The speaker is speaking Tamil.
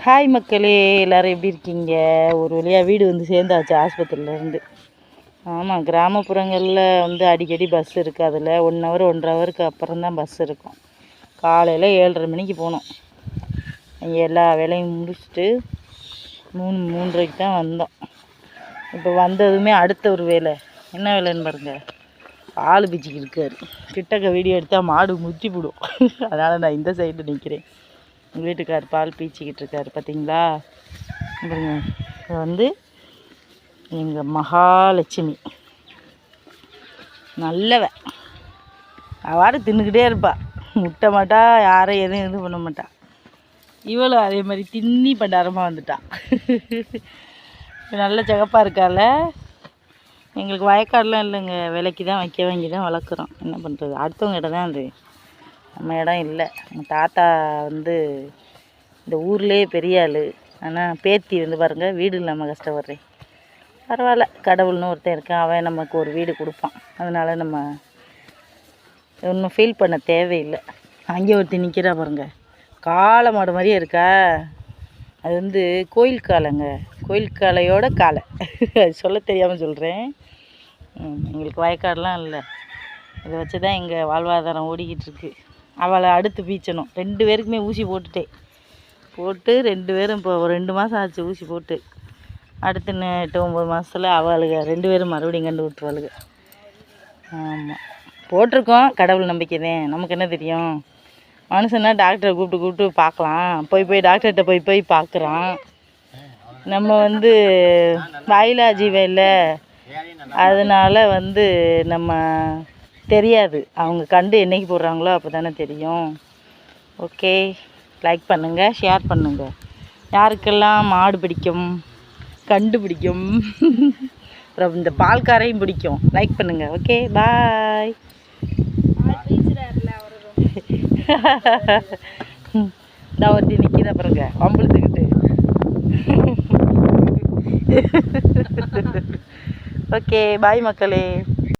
ஹாய் மக்களே, எல்லோரும் எப்படி இருக்கீங்க? ஒரு வழியாக வீடு வந்து சேர்ந்தாச்சு ஆஸ்பத்திரியிலேருந்து. ஆமாம், கிராமப்புறங்களில் வந்து அடிக்கடி பஸ் இருக்காதுல்ல. 1 ஹவர் 1.5 ஹவருக்கு அப்புறம் தான் பஸ் இருக்கும். காலையில் 7:30 மணிக்கு போனோம். இங்கே எல்லா வேலையும் முடிச்சுட்டு 3:30க்கு தான் வந்தோம். இப்போ வந்ததுமே அடுத்த ஒரு வேலை. என்ன வேலைன்னு பாருங்கள், பால் பிச்சுக்கு இருக்காரு. கிட்டக்க வீடியோ எடுத்தால் மாடு முத்தி போடும். அதனால் நான் இந்த சைடு நிற்கிறேன். எங்கள் வீட்டுக்கார் பால் பீச்சிக்கிட்டு இருக்காரு, பார்த்தீங்களா? பாருங்க, இது வந்து எங்கள் மகாலட்சுமி. நல்லவ, அவாறு தின்னுக்கிட்டே இருப்பா. முட்டை மாட்டா, யாரையும் எதுவும் இது பண்ண மாட்டா. இவளும் அதே மாதிரி தின்னி பண்டாரமாக வந்துட்டா. நல்ல சிகப்பாக இருக்கால. எங்களுக்கு வயக்காடெலாம் இல்லைங்க, விலைக்கு தான் வைக்க வாங்கி தான் வளர்க்குறோம். என்ன பண்ணுறது, அடுத்தவங்க இடம் தான் அது, நம்ம இடம் இல்லை. நம்ம தாத்தா வந்து இந்த ஊர்லேயே பெரிய ஆள். ஆனால் பேத்தி வந்து பாருங்கள், வீடு இல்லாமல் கஷ்டப்படுறேன். பரவாயில்ல, கடவுள்னு ஒருத்தன் இருக்கான், அவன் நமக்கு ஒரு வீடு கொடுப்பான். அதனால் நம்ம ஒன்றும் ஃபீல் பண்ண தேவையில்லை. அங்கே ஒருத்தர் நிற்கிறா பாருங்கள், காளை மாடு மாதிரியே இருக்கா. அது வந்து கோயில் காளைங்க, கோயில் காளையோட காளை. அது சொல்ல தெரியாமல் சொல்கிறேன். எங்களுக்கு வயக்காடெலாம் இல்லை, இதை வச்சு தான் எங்கள் வாழ்வாதாரம் ஓடிக்கிட்டு இருக்கு. அவளை அடுத்து பீச்சணும். 2 பேருக்குமே ஊசி போட்டு 2 பேரும் இப்போ ஒரு 2 மாதம் ஆச்சு ஊசி போட்டு. அடுத்து 8-9 மாதத்தில் அவளுங்க 2 பேரும் மறுபடியும் கண்டு விட்டுருவாளுங்க. ஆமாம், போட்டிருக்கோம். கடவுள் நம்பிக்கை தான், நமக்கு என்ன தெரியும். மனுஷன்னா டாக்டரை கூப்பிட்டு பார்க்கலாம். போய் டாக்டர்கிட்ட போய் பார்க்குறான். நம்ம வந்து வாயிலா ஜீவன் இல்லை, அதனால் வந்து நம்ம தெரியாது. அவங்க கண்டு என்றைக்கு போடுறாங்களோ அப்போ தானே தெரியும். ஓகே, லைக் பண்ணுங்கள், ஷேர் பண்ணுங்கள். யாருக்கெல்லாம் மாடு பிடிக்கும், கண்டு பிடிக்கும், அப்புறம் இந்த பால்காரையும் பிடிக்கும், லைக் பண்ணுங்கள். ஓகே, பாய். நான் ஒருத்தி நிற்கித பாருங்க, வம்பளுத்துக்கிட்டு. ஓகே, பாய் மக்களே.